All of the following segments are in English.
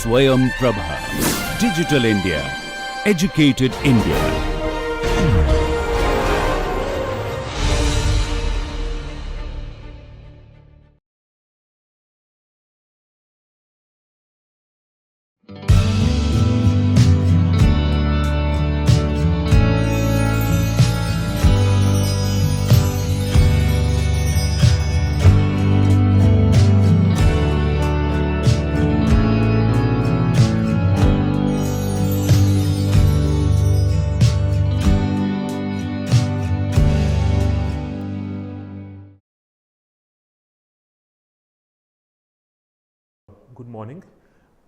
Swayam Prabha. Digital India. Educated India. Good morning.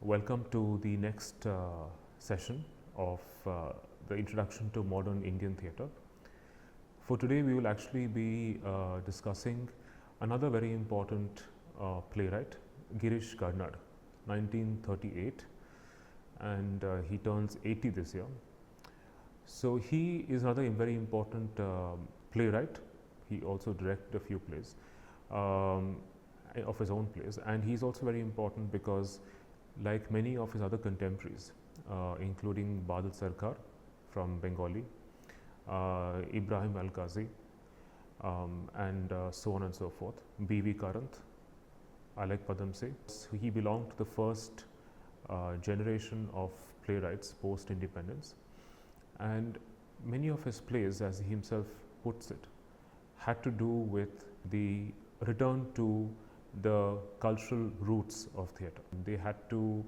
Welcome to the next session of the Introduction to Modern Indian Theatre. For today, we will actually be discussing another very important playwright, Girish Karnad, 1938, and he turns 80 this year. So he is another very important playwright. He also directed a few plays. Of his own plays, and he's also very important because, like many of his other contemporaries, including Badal Sarkar from Bengali, Ibrahim Al-Ghazi, and so on and so forth, B.V. Karanth, Alec Padamse. So he belonged to the first generation of playwrights post-independence, and many of his plays, as he himself puts it, had to do with the return to the cultural roots of theatre. They had to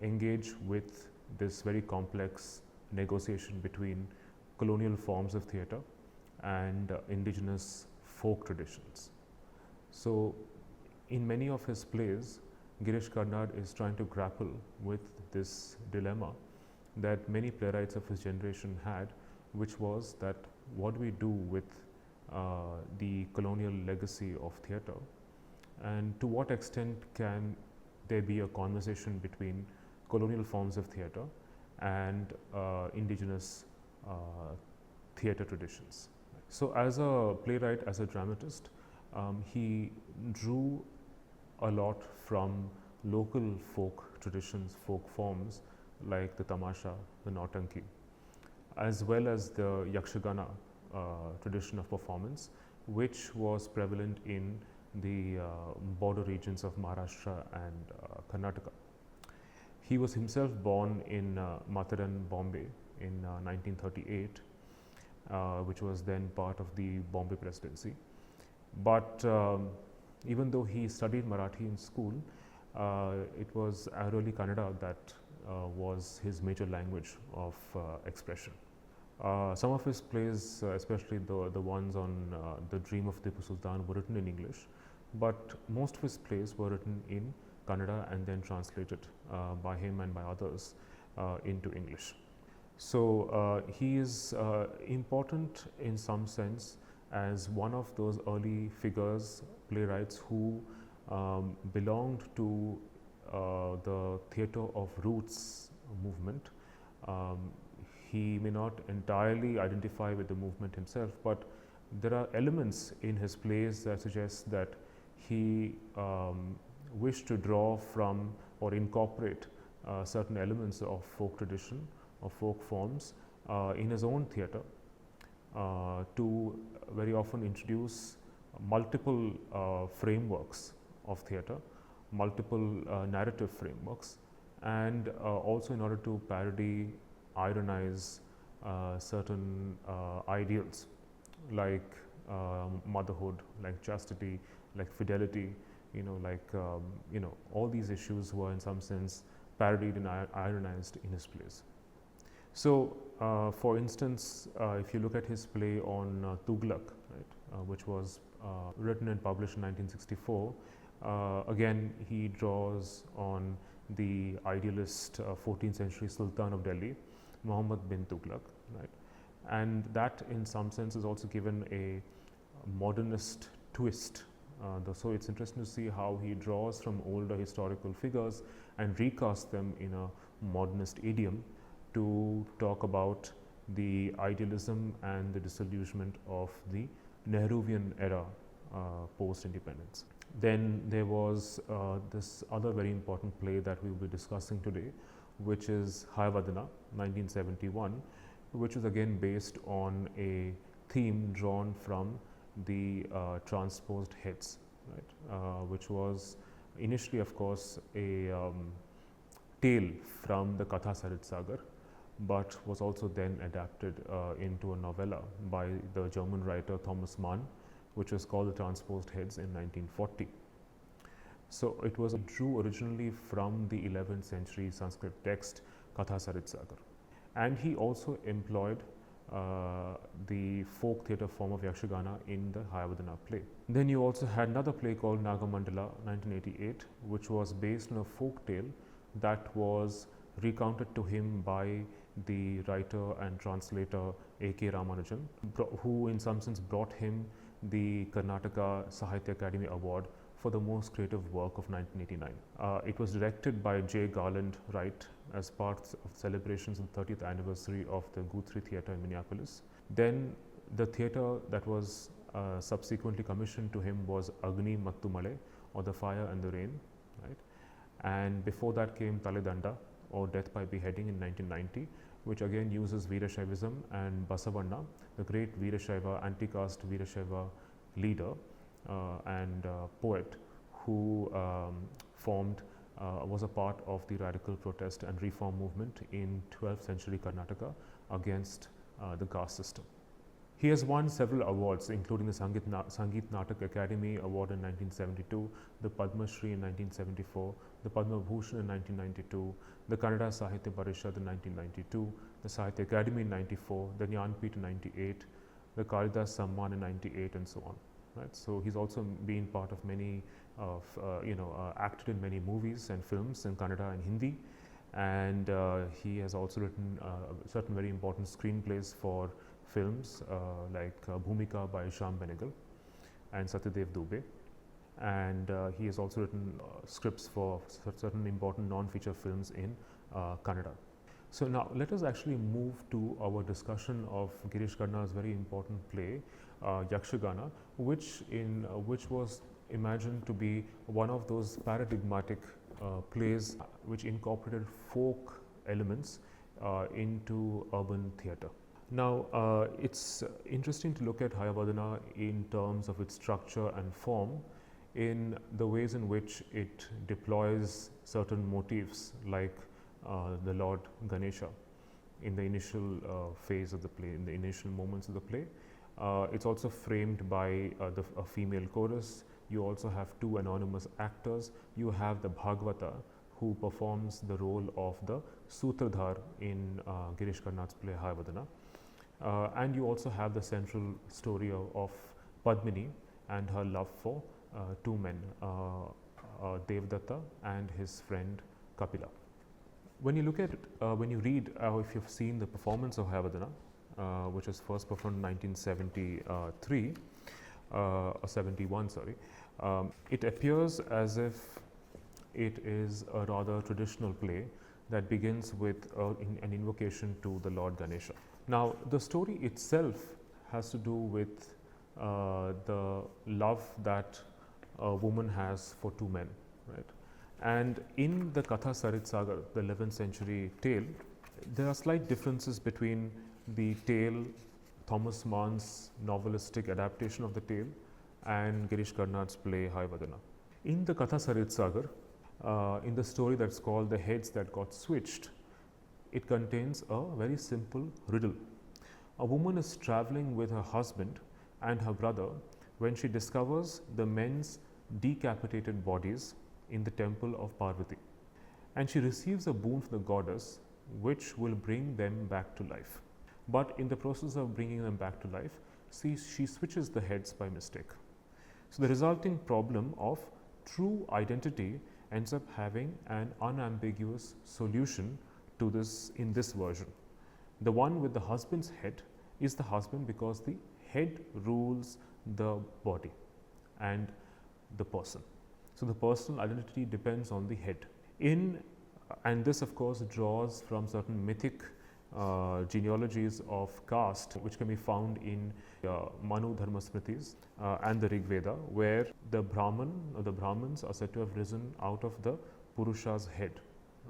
engage with this very complex negotiation between colonial forms of theatre and indigenous folk traditions. So, in many of his plays, Girish Karnad is trying to grapple with this dilemma that many playwrights of his generation had, which was that what do we do with the colonial legacy of theatre, and to what extent can there be a conversation between colonial forms of theatre and indigenous theatre traditions. So, as a playwright, as a dramatist, he drew a lot from local folk traditions, folk forms like the tamasha, the nautanki, as well as the yakshagana tradition of performance, which was prevalent in the border regions of Maharashtra and Karnataka. He was himself born in Matharan, Bombay in 1938, which was then part of the Bombay Presidency. But even though he studied Marathi in school, it was Airoli Kannada that was his major language of expression. Some of his plays, especially the ones on The Dream of Tipu Sultan, were written in English, but most of his plays were written in Kannada and then translated by him and by others into English. So, he is important in some sense as one of those early figures, playwrights who belonged to the theatre of roots movement. He may not entirely identify with the movement himself, but there are elements in his plays that suggest that he wished to draw from or incorporate certain elements of folk tradition or folk forms in his own theatre to very often introduce multiple frameworks of theatre, multiple narrative frameworks, and also in order to parody, ironize certain ideals like motherhood, like chastity, like fidelity, all these issues were in some sense parodied and ironized in his plays. So, for instance, if you look at his play on Tughlaq, right, which was written and published in 1964, again he draws on the idealist 14th century Sultan of Delhi, Muhammad bin Tughlaq, right, and that in some sense is also given a modernist twist. So, it's interesting to see how he draws from older historical figures and recasts them in a modernist idiom to talk about the idealism and the disillusionment of the Nehruvian era post-independence. Then there was this other very important play that we will be discussing today, which is Hayavadana 1971, which is again based on a theme drawn from the transposed heads, right? Which was initially, of course, a tale from the Katha Sarit Sagar, but was also then adapted into a novella by the German writer Thomas Mann, which was called The Transposed Heads in 1940. So it was drew originally from the 11th century Sanskrit text Katha Sarit Sagar, and he also employed the folk theatre form of Yakshagana in the Hayavadana play. Then you also had another play called Nagamandala 1988, which was based on a folk tale that was recounted to him by the writer and translator A.K. Ramanujan, who in some sense brought him the Karnataka Sahitya Academy Award for the most creative work of 1989. It was directed by J. Garland Wright as part of celebrations of the 30th anniversary of the Guthrie Theatre in Minneapolis. Then the theatre that was subsequently commissioned to him was Agni Mattu Male, or The Fire and the Rain, right? And before that came Taledanda, or Death by Beheading in 1990, which again uses Veerashaivism and Basavanna, the great Veerashaiva, anti-caste Veerashaiva leader and poet who was a part of the radical protest and reform movement in 12th century Karnataka against the caste system. He has won several awards, including the Sangeet Natak Academy Award in 1972, the Padma Shri in 1974, the Padma Bhushan in 1992, the Kannada Sahitya Parishad in 1992, the Sahitya Academy in 94, the Jnanpith in 98, the Kalidas Samman in 98, and so on. Right? So he's also been part of many acted in many movies and films in Kannada and Hindi, and he has also written certain very important screenplays for films like Bhumika by Shyam Benegal and Satyadev Dubey, and he has also written scripts for certain important non-feature films in Kannada. So now let us actually move to our discussion of Girish Karna's very important play, Yakshagana, which was imagined to be one of those paradigmatic plays which incorporated folk elements into urban theatre. Now, it's interesting to look at Hayavadana in terms of its structure and form, in the ways in which it deploys certain motifs like the Lord Ganesha in the initial phase of the play, in the initial moments of the play. It's also framed by a female chorus. You also have two anonymous actors. You have the Bhagavata, who performs the role of the Sutradhar in Girish Karna's play Hayavadana. And you also have the central story of Padmini and her love for two men, Devdatta and his friend Kapila. When you look at when you read, if you've seen the performance of Hayavadana, which was first performed in 1973 or 71, sorry, it appears as if it is a rather traditional play that begins with an invocation to the Lord Ganesha. Now, the story itself has to do with the love that a woman has for two men, right? And in the Katha Sarit Sagar, the 11th century tale, there are slight differences between the tale, Thomas Mann's novelistic adaptation of the tale, and Girish Karnad's play Hayavadana. In the Katha Sarit Sagar, in the story that's called The Heads That Got Switched, it contains a very simple riddle. A woman is traveling with her husband and her brother when she discovers the men's decapitated bodies in the temple of Parvati, and she receives a boon from the goddess which will bring them back to life. But in the process of bringing them back to life, she switches the heads by mistake. So the resulting problem of true identity ends up having an unambiguous solution to this in this version. The one with the husband's head is the husband because the head rules the body and the person. So the personal identity depends on the head. And this of course draws from certain mythic genealogies of caste which can be found in Manu Dharma Smritis and the Rig Veda, where the Brahman or the Brahmins are said to have risen out of the Purusha's head,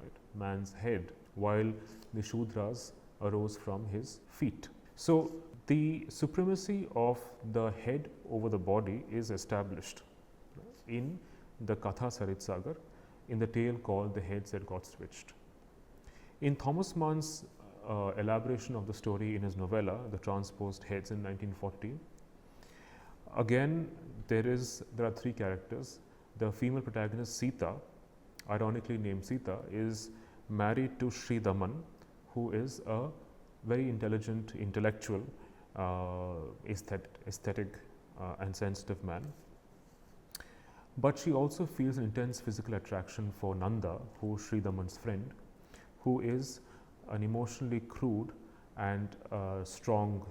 right, man's head, while the Shudras arose from his feet. So the supremacy of the head over the body is established in the Katha Sarit Sagar, in the tale called The Heads That Got Switched. In Thomas Mann's elaboration of the story in his novella, The Transposed Heads, in 1940, again there are three characters. The female protagonist Sita, ironically named Sita, is married to Sri Daman, who is a very intelligent, intellectual, aesthetic and sensitive man. But she also feels an intense physical attraction for Nanda, who is Sri Daman's friend, who is an emotionally crude and strong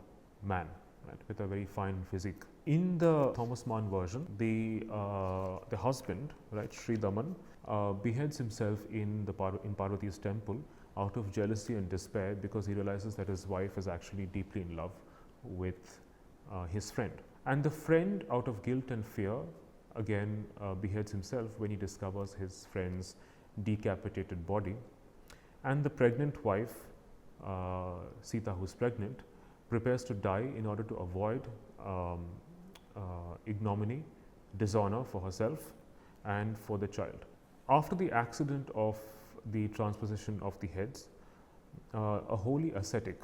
man, right, with a very fine physique. In the Thomas Mann version, the husband, right, Sri Daman, beheads himself in Parvati's temple out of jealousy and despair, because he realizes that his wife is actually deeply in love with his friend. And the friend, out of guilt and fear, again beheads himself when he discovers his friend's decapitated body. And the pregnant wife, Sita, who is pregnant, prepares to die in order to avoid ignominy, dishonor for herself and for the child. After the accident of the transposition of the heads, a holy ascetic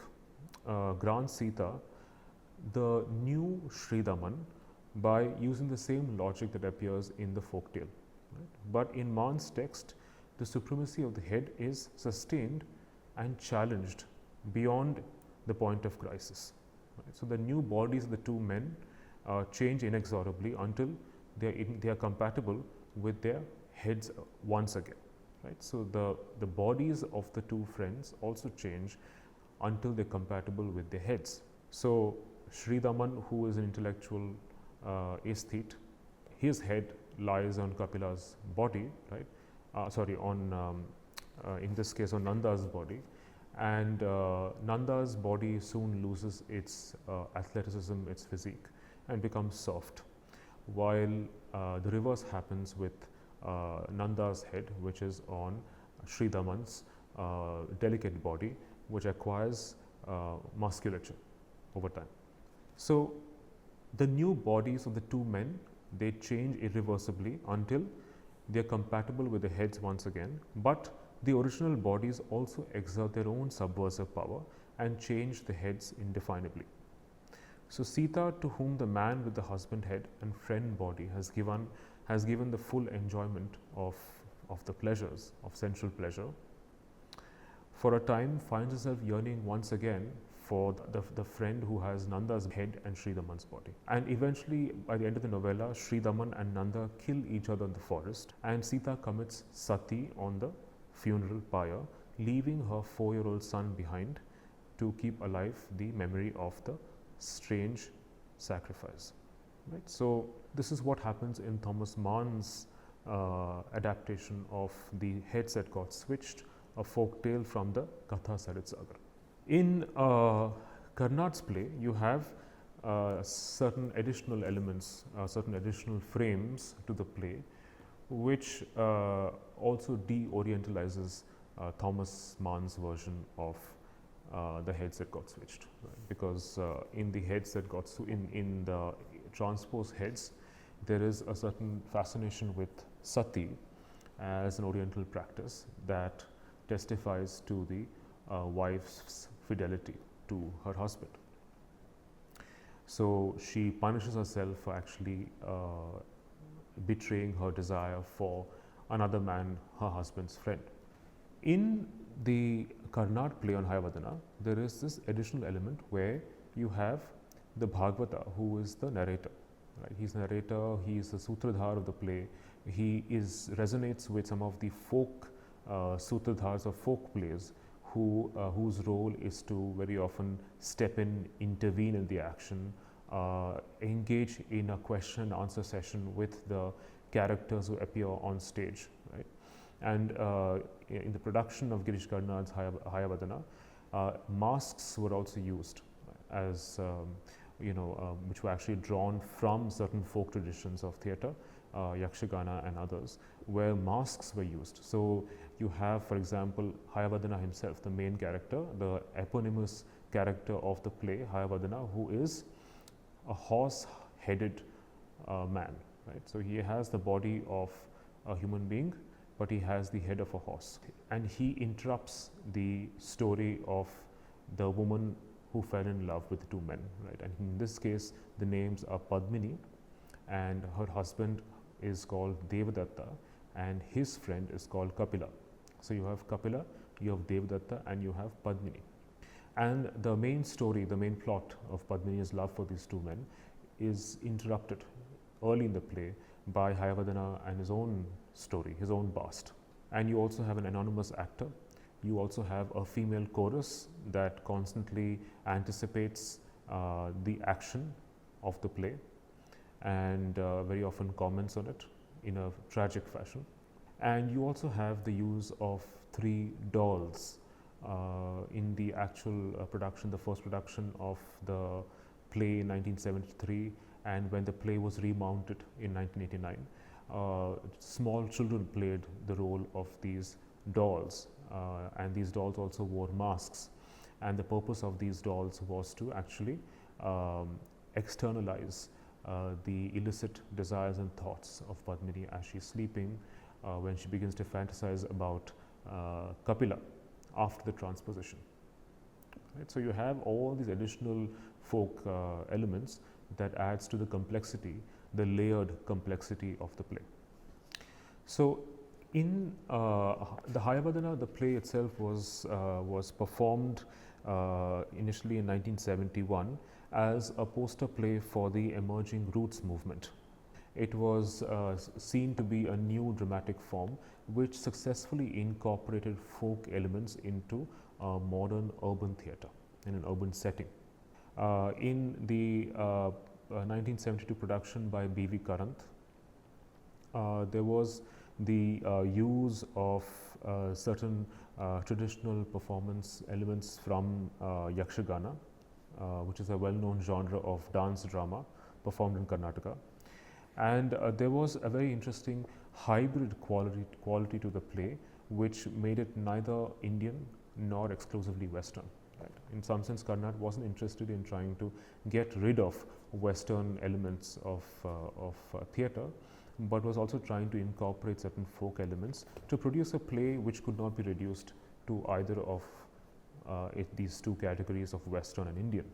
grants Sita the new Sri Daman by using the same logic that appears in the folk tale. Right? But in Mann's text, the supremacy of the head is sustained and challenged beyond the point of crisis. Right? So the new bodies of the two men change inexorably until they are compatible with their heads once again. Right? So the bodies of the two friends also change until they're compatible with their heads. So Sri Daman, who is an intellectual aesthete, his head lies on Kapila's body, right? In this case on Nanda's body, and Nanda's body soon loses its athleticism, its physique, and becomes soft, while the reverse happens with Nanda's head, which is on Sri Daman's delicate body, which acquires musculature over time. So the new bodies of the two men, they change irreversibly until they are compatible with the heads once again, but the original bodies also exert their own subversive power and change the heads indefinably. So Sita, to whom the man with the husband head and friend body has given the full enjoyment of the pleasures, of sensual pleasure, for a time finds herself yearning once again for the friend who has Nanda's head and Sri Daman's body. And eventually, by the end of the novella, Sri Daman and Nanda kill each other in the forest, and Sita commits sati on the funeral pyre, leaving her 4-year-old son behind to keep alive the memory of the strange sacrifice. Right? So this is what happens in Thomas Mann's adaptation of The Heads That Got Switched, a folk tale from the Katha Sarit Sagar. In Karnad's play, you have certain additional elements, certain additional frames to the play, which also de-orientalizes Thomas Mann's version of The Heads That Got Switched. Right? Because in the heads that got in the transposed heads, there is a certain fascination with sati as an Oriental practice that testifies to the wife's fidelity to her husband. So she punishes herself for actually betraying her desire for another man, her husband's friend. In the Karnad play on Hayavadana, there is this additional element where you have the Bhagavata, who is the narrator. Right? He's narrator, he is the sutradhar of the play, he resonates with some of the folk sutradhars of folk plays, whose role is to very often step in, intervene in the action, engage in a question and answer session with the characters who appear on stage. Right? And in the production of Girish Karnad's Hayavadana, Masks were also used as which were actually drawn from certain folk traditions of theatre, Yakshagana and others, where masks were used. So you have, for example, Hayavadana himself, the main character, the eponymous character of the play, Hayavadana, who is a horse-headed man, right? So he has the body of a human being, but he has the head of a horse, and he interrupts the story of the woman who fell in love with the two men, right? And in this case, the names are Padmini, and her husband is called Devadatta, and his friend is called Kapila. So you have Kapila, you have Devadatta, and you have Padmini. And the main story, the main plot of Padmini's love for these two men is interrupted early in the play by Hayavadana and his own story, his own past. And you also have an anonymous actor. You also have a female chorus that constantly anticipates the action of the play and very often comments on it in a tragic fashion. And you also have the use of 3 dolls in the actual production, the first production of the play in 1973, and when the play was remounted in 1989. Small children played the role of these dolls, and these dolls also wore masks, and the purpose of these dolls was to actually externalize the illicit desires and thoughts of Padmini as she's sleeping, when she begins to fantasize about Kapila after the transposition. Right? So you have all these additional folk elements that adds to the complexity, the layered complexity of the play. So in the Hayavadana, the play itself was performed initially in 1971 as a poster play for the emerging roots movement. It was seen to be a new dramatic form which successfully incorporated folk elements into modern urban theatre in an urban setting. In the 1972 production by B.V. Karanth, there was the use of certain traditional performance elements from Yakshagana, which is a well-known genre of dance drama performed in Karnataka. And there was a very interesting hybrid quality to the play, which made it neither Indian nor exclusively Western. Right? In some sense, Karnataka wasn't interested in trying to get rid of Western elements of theatre, but was also trying to incorporate certain folk elements to produce a play which could not be reduced to either of these two categories of Western and Indian.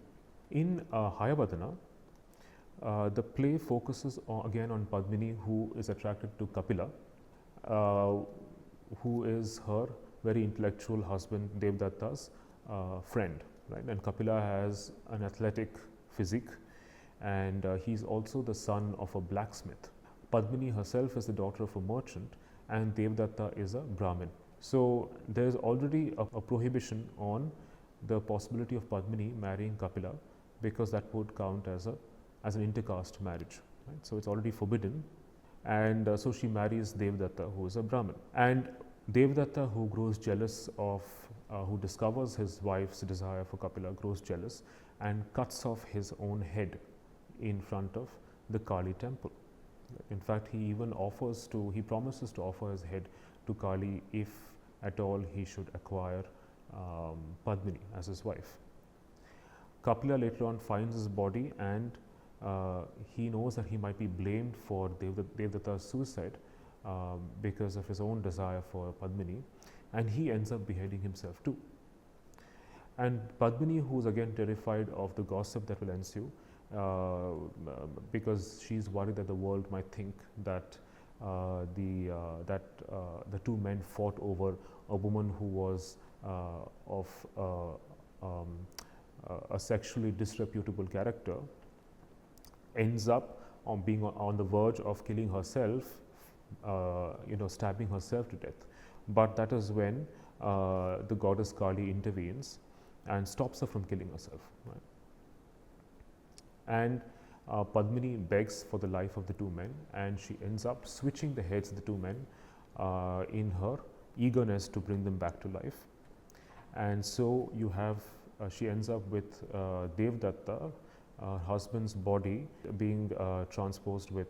In Hayavadana, the play focuses again on Padmini, who is attracted to Kapila, who is her very intellectual husband Devadatta's friend. Right? And Kapila has an athletic physique, and he's also the son of a blacksmith. Padmini herself is the daughter of a merchant, and Devadatta is a Brahmin. So there is already a prohibition on the possibility of Padmini marrying Kapila, because that would count as an intercaste marriage. Right? So it's already forbidden, and so she marries Devadatta, who is a Brahmin. And Devadatta, who grows jealous of, who discovers his wife's desire for Kapila, grows jealous and cuts off his own head in front of the Kali temple. In fact, he even promises to offer his head to Kali if at all he should acquire Padmini as his wife. Kapila later on finds his body, and he knows that he might be blamed for Devadatta's suicide because of his own desire for Padmini, and he ends up beheading himself too. And Padmini, who is again terrified of the gossip that will ensue, because she's worried that the world might think that the two men fought over a woman who was of a sexually disreputable character, ends up on being on the verge of killing herself, stabbing herself to death. But that is when the goddess Kali intervenes and stops her from killing herself. Right? And Padmini begs for the life of the two men, and she ends up switching the heads of the two men in her eagerness to bring them back to life. And so you have, she ends up with Devdatta, husband's body, being transposed with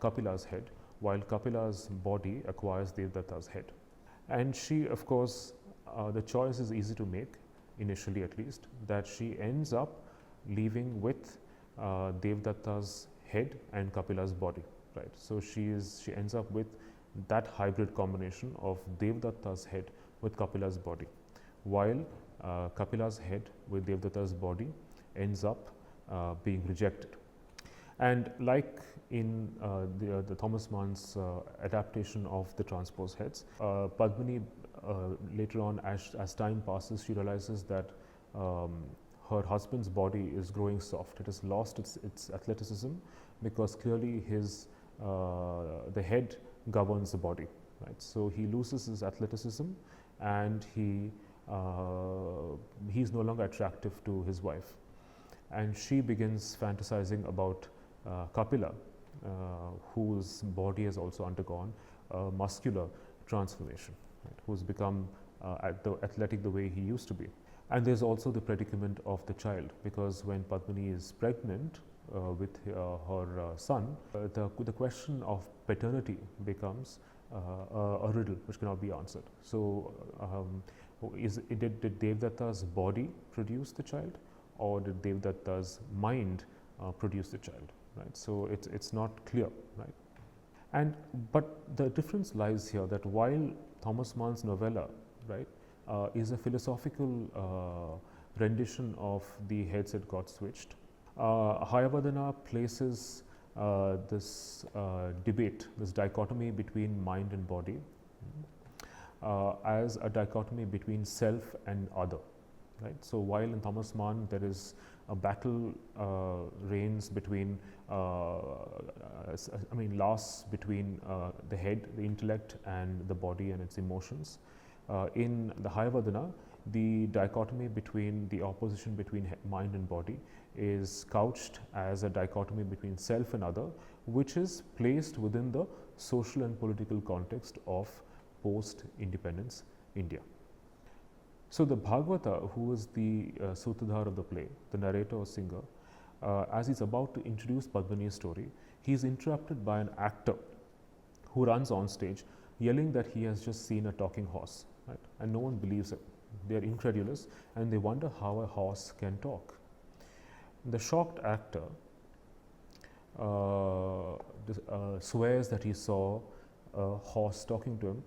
Kapila's head, while Kapila's body acquires Devdatta's head. And she, of course, the choice is easy to make, initially at least, that she ends up leaving with Devdatta's head and Kapila's body, right? So she ends up with that hybrid combination of Devdatta's head with Kapila's body, while Kapila's head with Devdatta's body ends up being rejected. And like in the Thomas Mann's adaptation of the transposed heads, Padmini later on, as time passes, she realizes that her husband's body is growing soft. It has lost its athleticism, because clearly the head governs the body, right? So he loses his athleticism, and he's no longer attractive to his wife. And she begins fantasizing about Kapila, whose body has also undergone a muscular transformation, right? Who's become athletic the way he used to be. And there's also the predicament of the child, because when Padmini is pregnant with her son, the question of paternity becomes a riddle which cannot be answered. So, did Devdatta's body produce the child, or did Devdatta's mind produce the child? Right. So it's not clear, right? But the difference lies here, that while Thomas Mann's novella, right, is a philosophical rendition of The Heads That Got Switched, Hayavadana places this debate, this dichotomy between mind and body, as a dichotomy between self and other, right? So while in Thomas Mann there is a battle reigns between, lasts between the head, the intellect, and the body and its emotions. In the Hayavadana, the dichotomy between the opposition between mind and body is couched as a dichotomy between self and other, which is placed within the social and political context of post-independence India. So the Bhagavata, who is the Sutradhar of the play, the narrator or singer, as he's about to introduce Padmini's story, he is interrupted by an actor who runs on stage yelling that he has just seen a talking horse, right? And no one believes it. They are incredulous, and they wonder how a horse can talk. The shocked actor swears that he saw a horse talking to him,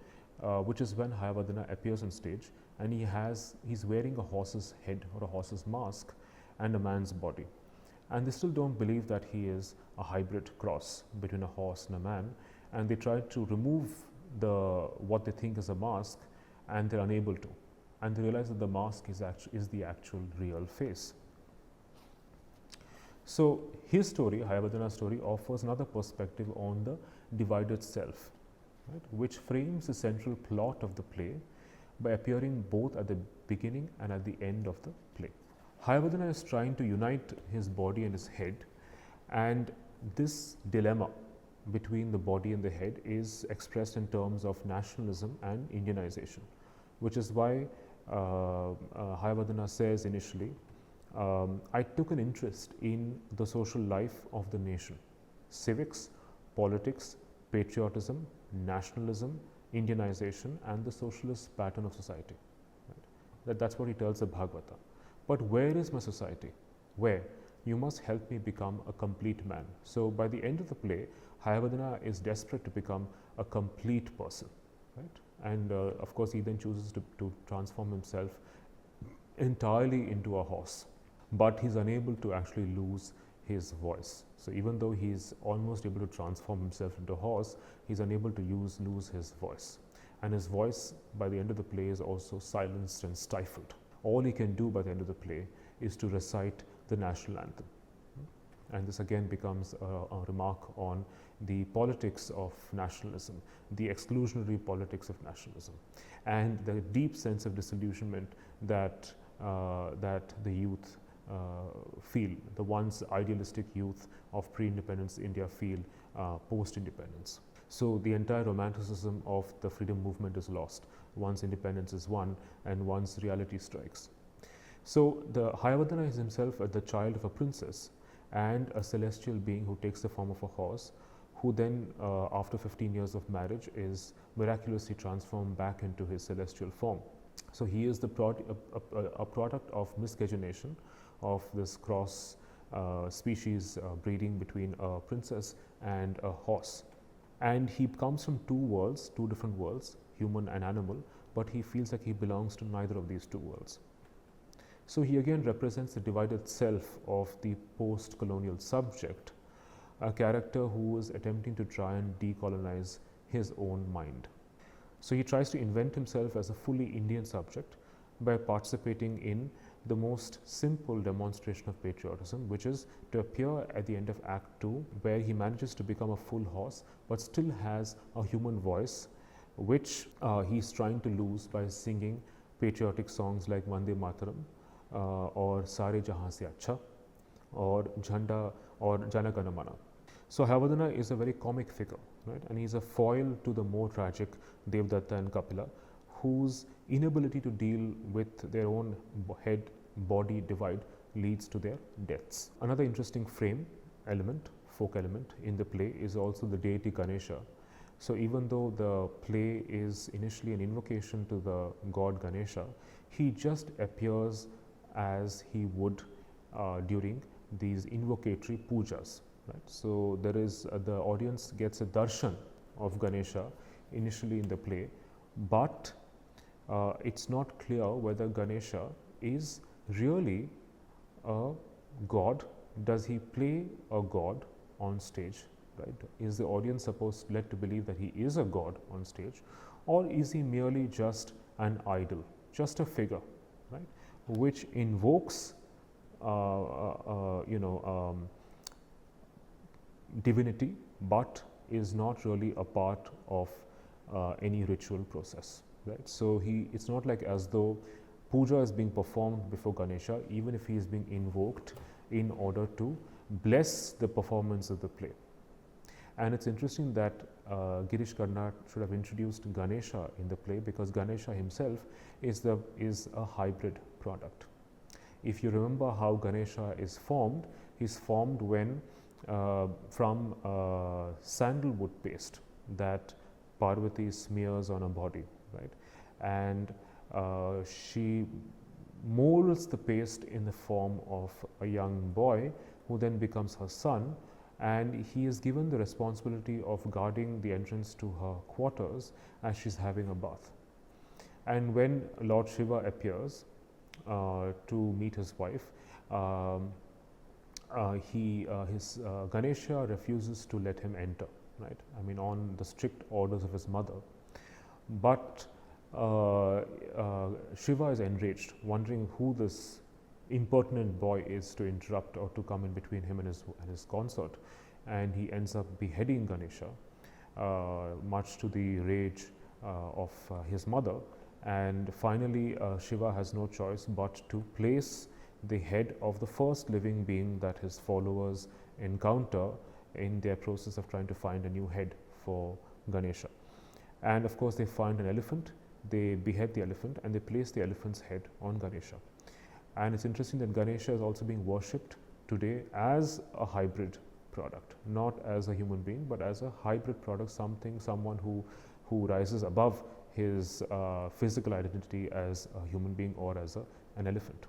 which is when Hayavadana appears on stage, and he's wearing a horse's head or a horse's mask and a man's body. And they still don't believe that he is a hybrid cross between a horse and a man, and they try to remove what they think is a mask, and they're unable to. And they realize that the mask is the actual real face. So his story, Hayavadana's story, offers another perspective on the divided self, right, which frames the central plot of the play by appearing both at the beginning and at the end of the play. Hayavadana is trying to unite his body and his head, and this dilemma between the body and the head is expressed in terms of nationalism and Indianization, which is why Hayavadana says initially, I took an interest in the social life of the nation, civics, politics, patriotism, nationalism, Indianization, and the socialist pattern of society. Right? That's what he tells the Bhagavata. But where is my society? Where? You must help me become a complete man. So by the end of the play, Hayavadana is desperate to become a complete person, right? And of course, he then chooses to transform himself entirely into a horse, but he's unable to actually lose his voice. So even though he's almost able to transform himself into a horse, he's unable to lose his voice. And his voice by the end of the play is also silenced and stifled. All he can do by the end of the play is to recite the national anthem. And this again becomes a remark on the politics of nationalism, the exclusionary politics of nationalism, and the deep sense of disillusionment that the youth feel, the once idealistic youth of pre-independence India feel post-independence. So the entire romanticism of the freedom movement is lost once independence is won and once reality strikes. So the Hayavadana is himself the child of a princess and a celestial being who takes the form of a horse, who then after 15 years of marriage is miraculously transformed back into his celestial form. So he is a product of miscegenation of this cross species breeding between a princess and a horse. And he comes from two different worlds, human and animal, but he feels like he belongs to neither of these two worlds. So he again represents the divided self of the post-colonial subject, a character who is attempting to try and decolonize his own mind. So he tries to invent himself as a fully Indian subject by participating in the most simple demonstration of patriotism, which is to appear at the end of Act 2, where he manages to become a full horse but still has a human voice, which he's trying to lose by singing patriotic songs like Vande Mataram or Sare Jahan Se Acha or Jhanda or Jana Gana Mana. So Hayavadana is a very comic figure, right? And he's a foil to the more tragic Devdatta and Kapila, whose inability to deal with their own head-body divide leads to their deaths. Another interesting folk element in the play is also the deity Ganesha. So even though the play is initially an invocation to the god Ganesha, he just appears as he would during these invocatory pujas. Right? So there is the audience gets a darshan of Ganesha initially in the play, but it's not clear whether Ganesha is really a god. Does he play a god on stage? Right? Is the audience led to believe that he is a god on stage, or is he merely just an idol, just a figure, right, which invokes divinity, but is not really a part of any ritual process, right? So it's not like as though puja is being performed before Ganesha, even if he is being invoked in order to bless the performance of the play. And it's interesting that Girish Karnad should have introduced Ganesha in the play, because Ganesha himself is a hybrid product. If you remember how Ganesha is formed, he's formed when from sandalwood paste that Parvati smears on her body, right? And she molds the paste in the form of a young boy who then becomes her son, and he is given the responsibility of guarding the entrance to her quarters as she's having a bath. And when Lord Shiva appears to meet his wife, Ganesha refuses to let him enter, right? I mean, on the strict orders of his mother. But Shiva is enraged, wondering who this impertinent boy is to interrupt or to come in between him and his consort, and he ends up beheading Ganesha, much to the rage of his mother. And finally, Shiva has no choice but to place the head of the first living being that his followers encounter in their process of trying to find a new head for Ganesha. And of course, they find an elephant, they behead the elephant, and they place the elephant's head on Ganesha. And it's interesting that Ganesha is also being worshipped today as a hybrid product, not as a human being, but as a hybrid product, someone who rises above his physical identity as a human being or as an elephant.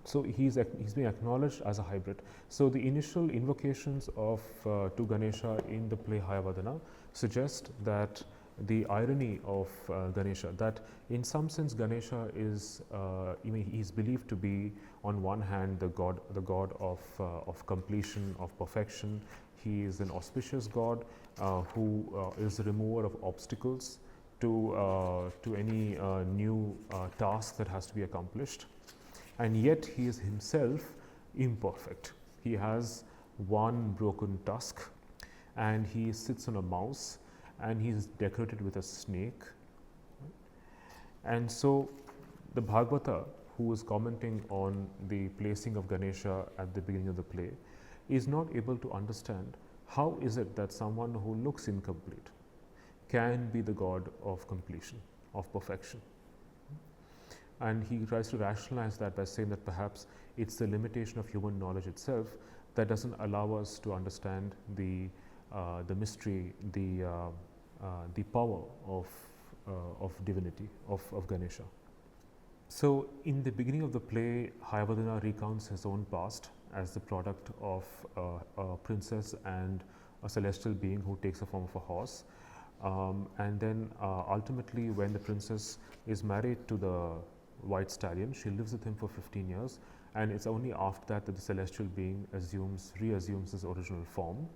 So he's being acknowledged as a hybrid. So the initial invocations to Ganesha in the play Hayavadana suggest that the irony of Ganesha, that in some sense Ganesha is he's believed to be on one hand the god of completion, of perfection. He is an auspicious god who is the remover of obstacles to any new task that has to be accomplished, and yet he is himself imperfect. He has one broken tusk, and he sits on a mouse, and he is decorated with a snake. And so the Bhagavata, who is commenting on the placing of Ganesha at the beginning of the play, is not able to understand How is it that someone who looks incomplete can be the god of completion, of perfection? And he tries to rationalize that by saying that perhaps it's the limitation of human knowledge itself that doesn't allow us to understand the mystery, the power of divinity, of Ganesha. So, in the beginning of the play, Hayavadana recounts his own past as the product of a princess and a celestial being who takes the form of a horse. And then ultimately, when the princess is married to the white stallion, she lives with him for 15 years, and it's only after that that the celestial being reassumes his original form.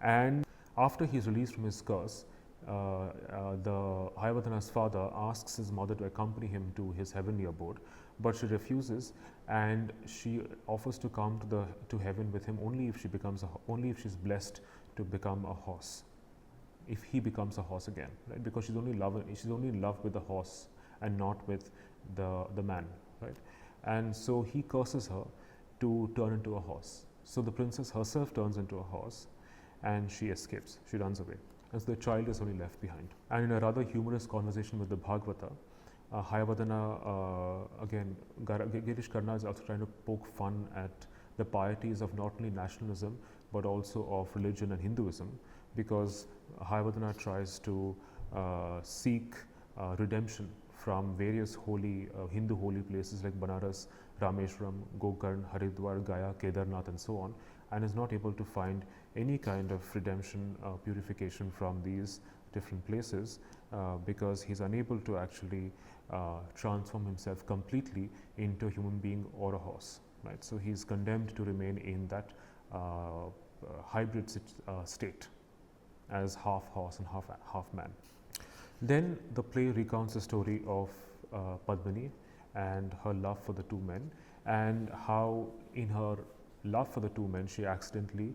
And after he's released from his curse, the Hayavadana's father asks his mother to accompany him to his heavenly abode, but she refuses, and she offers to come to heaven with him only if she's blessed to become a horse. If he becomes a horse again, right? Because she's only in love with the horse and not with the man, right? And so he curses her to turn into a horse. So the princess herself turns into a horse, and she escapes. She runs away. And so the child is only left behind. And in a rather humorous conversation with the Bhagavata, Hayavadana, again, Girish Karna is also trying to poke fun at the pieties of not only nationalism but also of religion and Hinduism, because Hayavadana tries to seek redemption from various holy Hindu holy places like Banaras, Rameshwaram, Gokarn, Haridwar, Gaya, Kedarnath, and so on, and is not able to find any kind of redemption, purification from these different places because he's unable to actually transform himself completely into a human being or a horse, right? So he's condemned to remain in that hybrid state as half horse and half man. Then the play recounts the story of Padmini and her love for the two men, and how in her love for the two men she accidentally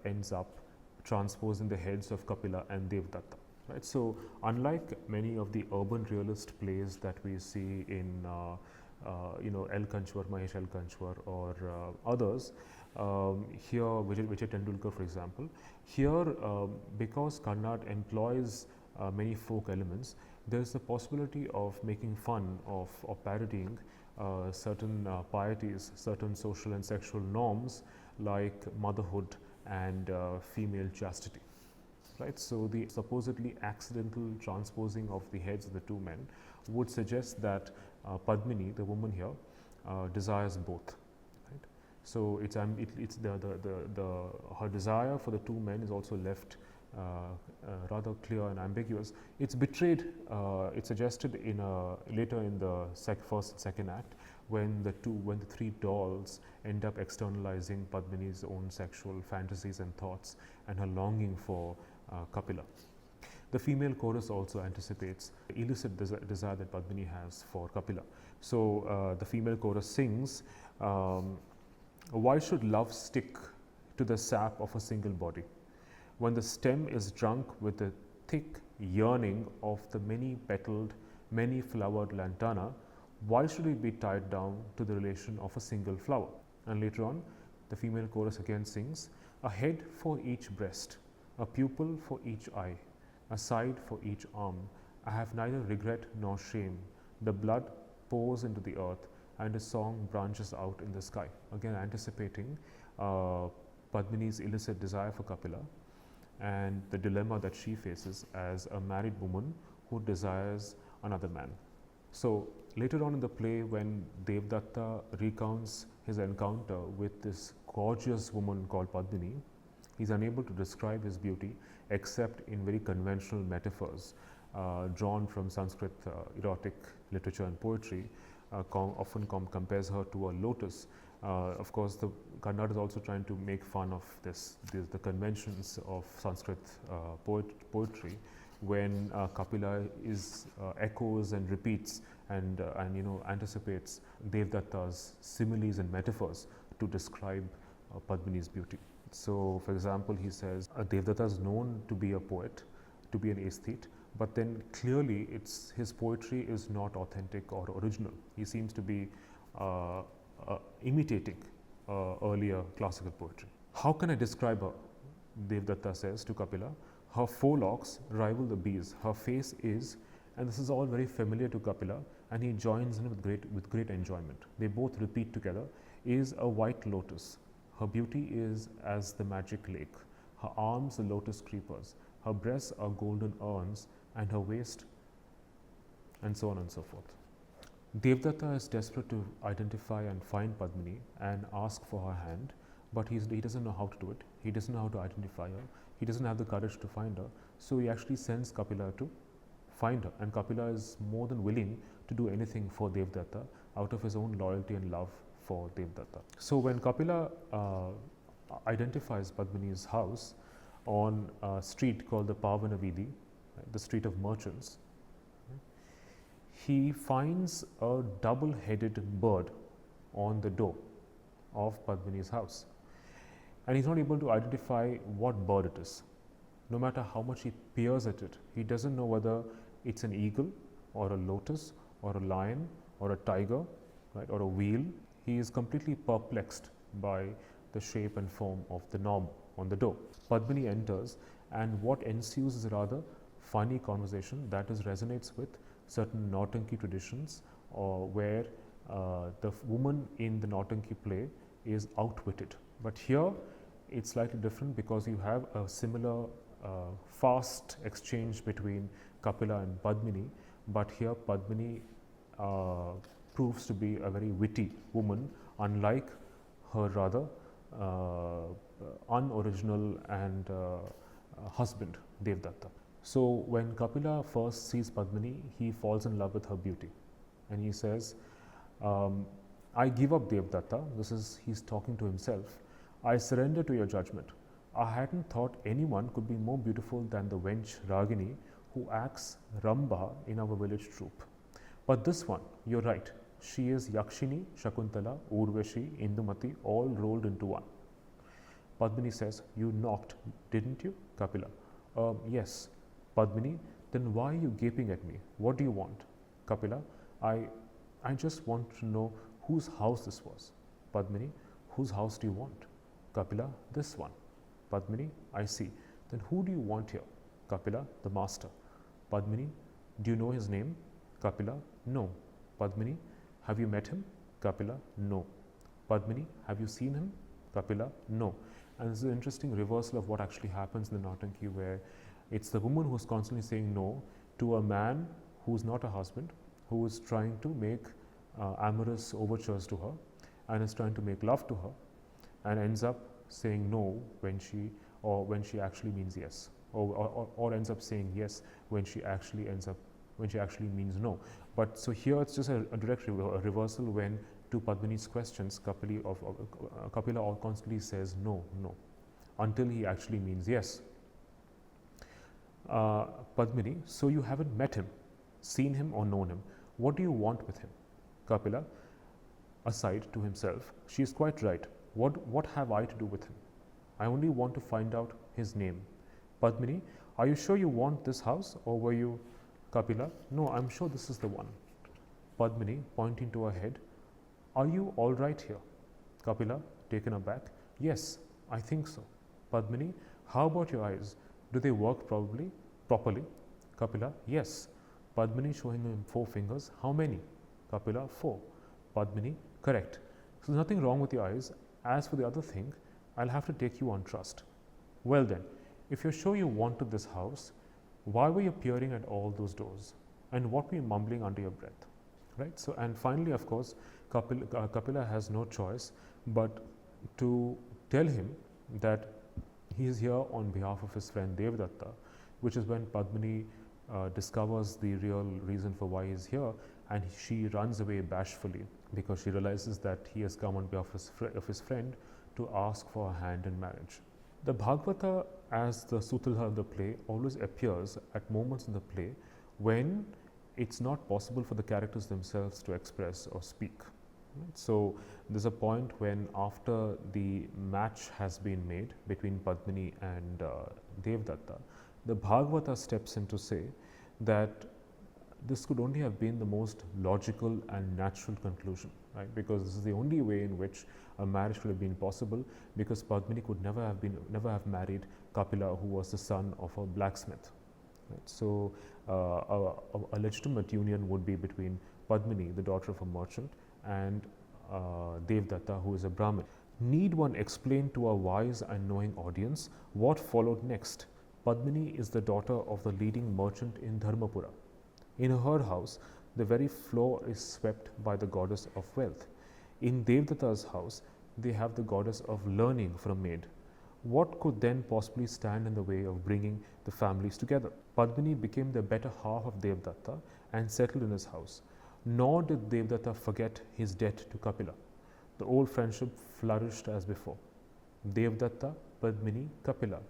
ends up transposing the heads of Kapila and Devdatta. Right. So, unlike many of the urban realist plays that we see in L. Kanchwar, Mahesh L. Kanchwar, or others, here Vijay Tendulkar, for example, here because Karnad employs many folk elements, there is the possibility of making fun of or parodying certain pieties, certain social and sexual norms like motherhood and female chastity. Right. So, the supposedly accidental transposing of the heads of the two men would suggest that Padmini, the woman here, desires both. Right. So, it's her desire for the two men is also left rather clear and ambiguous. It's betrayed. It's suggested in later in the first and second act when the three dolls end up externalizing Padmini's own sexual fantasies and thoughts and her longing for Kapila. The female chorus also anticipates the illicit desire that Padmini has for Kapila. So the female chorus sings, "Why should love stick to the sap of a single body? When the stem is drunk with the thick yearning of the many-petaled, many-flowered lantana, why should it be tied down to the relation of a single flower?" And later on, the female chorus again sings, "A head for each breast, a pupil for each eye, a side for each arm. I have neither regret nor shame. The blood pours into the earth, and a song branches out in the sky." Again, anticipating Padmini's illicit desire for Kapila and the dilemma that she faces as a married woman who desires another man. So, later on in the play, when Devdatta recounts his encounter with this gorgeous woman called Padmini, he is unable to describe his beauty except in very conventional metaphors drawn from Sanskrit erotic literature and poetry. Often compares her to a lotus. Of course, the Kannada is also trying to make fun of the conventions of Sanskrit poetry, when Kapila echoes and repeats and anticipates Devdatta's similes and metaphors to describe Padmini's beauty. So, for example, he says Devdatta is known to be a poet, to be an aesthete, but then clearly his poetry is not authentic or original. He seems to be imitating earlier classical poetry. How can I describe her? Devdatta says to Kapila. Her forelocks rival the bees. Her face is, and this is all very familiar to Kapila, and he joins in with great enjoyment. They both repeat together, is a white lotus. Her beauty is as the magic lake. Her arms the lotus creepers. Her breasts are golden urns, and her waist, and so on and so forth. Devdatta is desperate to identify and find Padmini and ask for her hand, but he doesn't know how to do it. He doesn't know how to identify her. He doesn't have the courage to find her. So he actually sends Kapila to find her, and Kapila is more than willing to do anything for Devdatta out of his own loyalty and love for Devdatta. So when Kapila identifies Padmini's house on a street called the Pavana Vidhi, the street of merchants, he finds a double-headed bird on the door of Padmini's house, and he's not able to identify what bird it is. No matter how much he peers at it, he doesn't know whether it's an eagle or a lotus or a lion or a tiger, right, or a wheel. He is completely perplexed by the shape and form of the knob on the door. Padmini enters, and what ensues is a rather funny conversation that resonates with certain Nautanki traditions, where the woman in the Nautanki play is outwitted. But here it's slightly different because you have a similar fast exchange between Kapila and Padmini, but here Padmini proves to be a very witty woman, unlike her rather unoriginal and husband Devdatta. So when Kapila first sees Padmini, he falls in love with her beauty, and he says, I give up Devdatta. He's talking to himself. I surrender to your judgment. I hadn't thought anyone could be more beautiful than the wench Ragini who acts Ramba in our village troupe. But this one, you're right. She is Yakshini, Shakuntala, Urvashi, Indumati, all rolled into one. Padmini says, you knocked, didn't you? Kapila, yes. Padmini, then why are you gaping at me? What do you want? Kapila, I just want to know whose house this was. Padmini, whose house do you want? Kapila, this one. Padmini, I see. Then who do you want here? Kapila, the master. Padmini, do you know his name? Kapila, no. Padmini, have you met him? Kapila, no. Padmini, have you seen him? Kapila, no. And this is an interesting reversal of what actually happens in the Nautanki, where it's the woman who's constantly saying no to a man who's not a husband, who is trying to make amorous overtures to her and is trying to make love to her, and ends up saying no when she actually means yes, or ends up saying yes when she actually means no. But so here it's just a direct reversal, when to Padmini's questions, Kapila constantly says no, until he actually means yes. Padmini, so you haven't met him, seen him or known him. What do you want with him? Kapila, aside to himself, she is quite right. What have I to do with him? I only want to find out his name. Padmini, are you sure you want this house, or were you? Kapila, no, I'm sure this is the one. Padmini, pointing to her head, are you all right here? Kapila, taken aback, yes, I think so. Padmini, how about your eyes? Do they work properly? Kapila, yes. Padmini, showing him 4 fingers, how many? Kapila, 4. Padmini, correct. So there's nothing wrong with your eyes. As for the other thing, I'll have to take you on trust. Well then, if you're sure you wanted this house, why were you peering at all those doors? And what were you mumbling under your breath? Right? So, and finally, of course, Kapila has no choice but to tell him that he is here on behalf of his friend Devdatta, which is when Padmini discovers the real reason for why he is here, and she runs away bashfully because she realizes that he has come on behalf of his friend to ask for her hand in marriage. The Bhagavata, as the Sutradhara of the play, always appears at moments in the play when it's not possible for the characters themselves to express or speak. Right? So there's a point when, after the match has been made between Padmini and Devdatta, the Bhagavata steps in to say that this could only have been the most logical and natural conclusion, right? Because this is the only way in which a marriage could have been possible, because Padmini could never have married Kapila, who was the son of a blacksmith. Right? So, a legitimate union would be between Padmini, the daughter of a merchant, and Devdatta, who is a Brahmin. Need one explain to a wise and knowing audience what followed next? Padmini is the daughter of the leading merchant in Dharmapura. In her house, the very floor is swept by the goddess of wealth. In Devdatta's house, they have the goddess of learning for a maid. What could then possibly stand in the way of bringing the families together? Padmini became the better half of Devdatta and settled in his house. Nor did Devdatta forget his debt to Kapila. The old friendship flourished as before. Devdatta, Padmini, Kapila.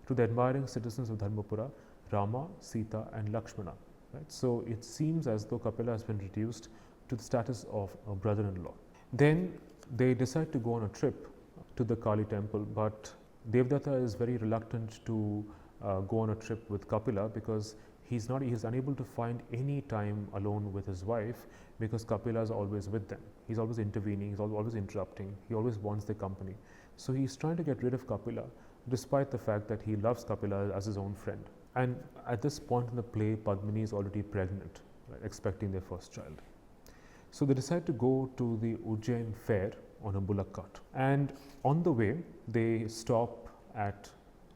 To the admiring citizens of Dharmapura, Rama, Sita and Lakshmana. Right? So, it seems as though Kapila has been reduced to the status of a brother-in-law. Then they decide to go on a trip to the Kali temple, but Devdatta is very reluctant to go on a trip with Kapila, because he is unable to find any time alone with his wife, because Kapila is always with them. He is always intervening, he is always interrupting, he always wants their company. So, he is trying to get rid of Kapila, despite the fact that he loves Kapila as his own friend. And at this point in the play, Padmini is already pregnant, right, expecting their first child. So, they decide to go to the Ujjain fair on a bullock cart, and on the way they stop at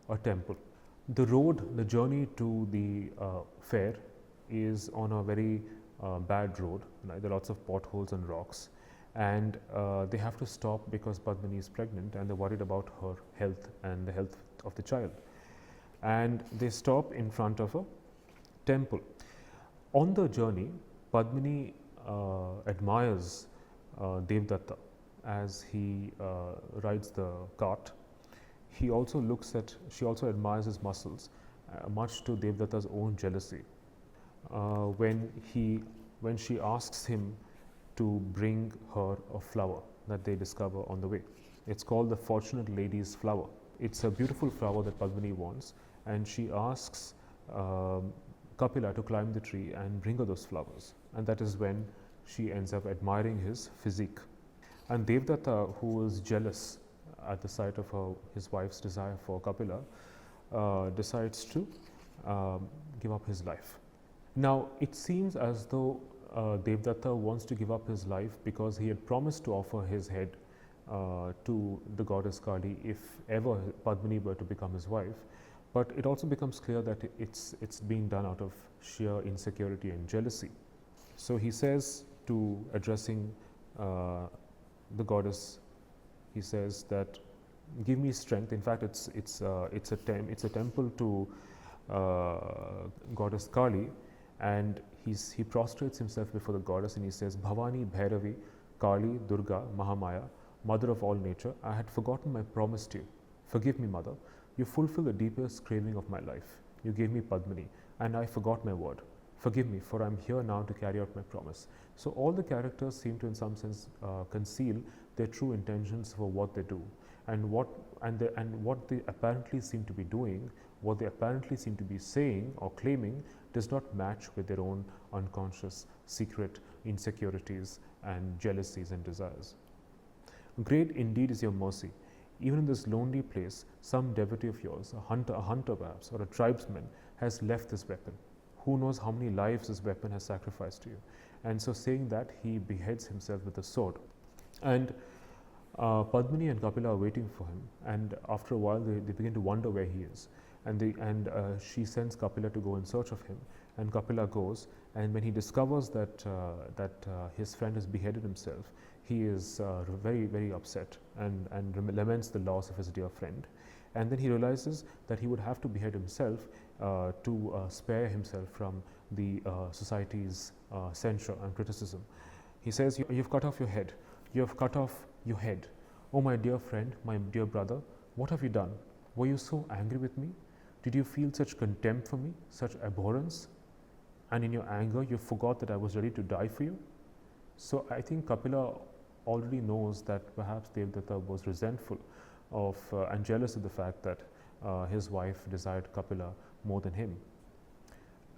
a temple. The journey to the fair is on a very bad road. Right? There are lots of potholes and rocks, and they have to stop because Padmini is pregnant and they're worried about her health and the health of the child. And they stop in front of a temple. On the journey, Padmini admires Devdatta as he rides the cart. She also admires his muscles, much to Devdatta's own jealousy. When she asks him to bring her a flower that they discover on the way. It's called the Fortunate Lady's flower. It's a beautiful flower that Padmini wants, and she asks Kapila to climb the tree and bring her those flowers. And that is when she ends up admiring his physique. And Devdatta, who was jealous at the sight of his wife's desire for Kapila, decides to give up his life. Now, it seems as though Devdatta wants to give up his life because he had promised to offer his head to the goddess Kali if ever Padmini were to become his wife. But it also becomes clear that it's being done out of sheer insecurity and jealousy. So he says, to addressing the goddess, he says that, "Give me strength." In fact, it's a temple to goddess Kali, and he prostrates himself before the goddess and he says, "Bhavani, Bhairavi, Kali, Durga, Mahamaya, mother of all nature, I had forgotten my promise to you. Forgive me, mother. You fulfill the deepest craving of my life. You gave me Padmini, and I forgot my word. Forgive me, for I am here now to carry out my promise." So all the characters seem to, in some sense, conceal their true intentions for what they do, and what they apparently seem to be doing, what they apparently seem to be saying or claiming, does not match with their own unconscious, secret insecurities and jealousies and desires. Great indeed is your mercy. Even in this lonely place, some devotee of yours, a hunter perhaps, or a tribesman, has left this weapon. Who knows how many lives this weapon has sacrificed to you? And so, saying that, he beheads himself with a sword. And Padmini and Kapila are waiting for him, and after a while they begin to wonder where he is. And she sends Kapila to go in search of him, and Kapila goes, and when he discovers that his friend has beheaded himself, he is very, very upset and laments the loss of his dear friend. And then he realizes that he would have to behead himself to spare himself from the society's censure and criticism. He says, "You've cut off your head. You have cut off your head. Oh, my dear friend, my dear brother, what have you done? Were you so angry with me? Did you feel such contempt for me, such abhorrence? And in your anger, you forgot that I was ready to die for you?" So I think Kapila already knows that perhaps Devdatta was resentful of and jealous of the fact that his wife desired Kapila more than him.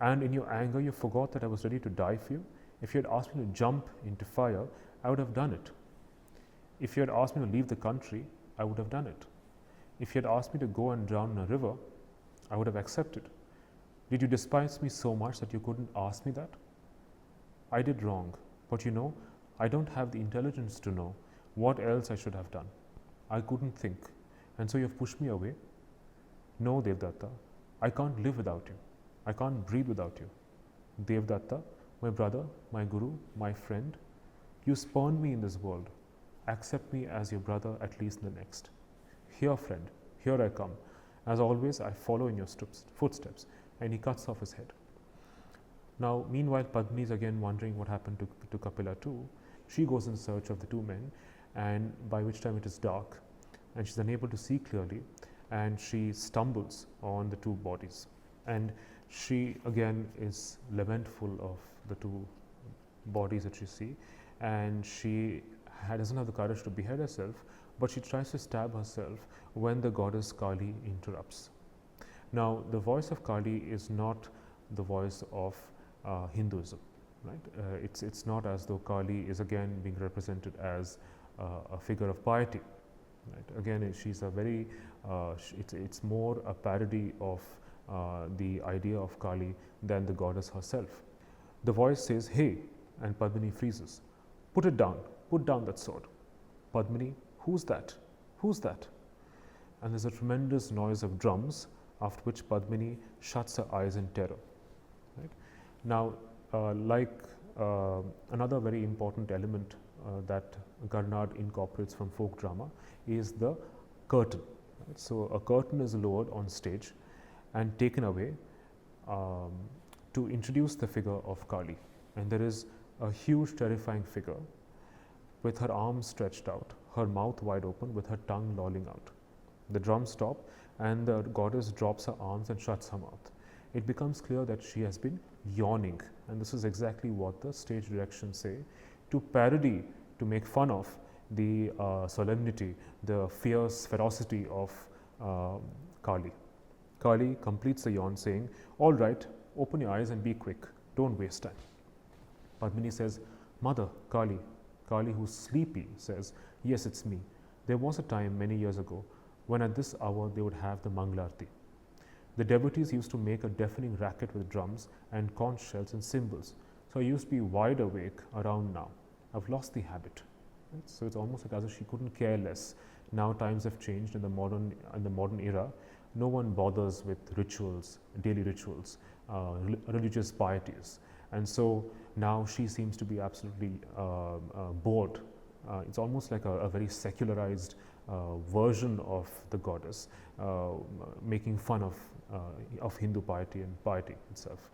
And in your anger, you forgot that I was ready to die for you. If you had asked me to jump into fire, I would have done it. If you had asked me to leave the country, I would have done it. If you had asked me to go and drown in a river, I would have accepted. Did you despise me so much that you couldn't ask me that? I did wrong, but you know, I don't have the intelligence to know what else I should have done. I couldn't think, and so you have pushed me away. No, Devdatta, I can't live without you. I can't breathe without you. Devdatta, my brother, my guru, my friend, you spurned me in this world. Accept me as your brother, at least in the next. Here, friend, here I come. As always, I follow in your footsteps. And he cuts off his head. Now, meanwhile, Padmini is again wondering what happened to Kapila too. She goes in search of the two men, and by which time it is dark, and she's unable to see clearly, and she stumbles on the two bodies. And she again is lamentful of the two bodies that she sees, and she doesn't have the courage to behead herself, but she tries to stab herself when the goddess Kali interrupts. Now, the voice of Kali is not the voice of Hinduism, right? It's not as though Kali is again being represented as a figure of piety. Right? Again, she's a very, it's more a parody of the idea of Kali than the goddess herself. The voice says, "Hey," and Padmini freezes. "Put it down, put down that sword." Padmini, "Who's that? Who's that?" And there's a tremendous noise of drums, after which Padmini shuts her eyes in terror. Right? Now, another very important element that Garnad incorporates from folk drama is the curtain. Right? So, a curtain is lowered on stage and taken away to introduce the figure of Kali. And there is a huge, terrifying figure with her arms stretched out, her mouth wide open, with her tongue lolling out. The drums stop, and the goddess drops her arms and shuts her mouth. It becomes clear that she has been yawning, and this is exactly what the stage directions say, to parody, to make fun of the solemnity, the fierce ferocity of Kali. Kali completes the yawn saying, "All right, open your eyes and be quick, don't waste time." Padmini says, "Mother, Kali." Kali, who's sleepy, says, "Yes, it's me. There was a time many years ago when at this hour they would have the Mangalarti. The devotees used to make a deafening racket with drums and conch shells and cymbals. So I used to be wide awake around now. I've lost the habit." Right? So it's almost like as if she couldn't care less. Now times have changed in the modern era. No one bothers with rituals, daily rituals, religious pieties. And so now she seems to be absolutely bored. It's almost like a very secularized version of the goddess, making fun of Hindu piety and piety itself.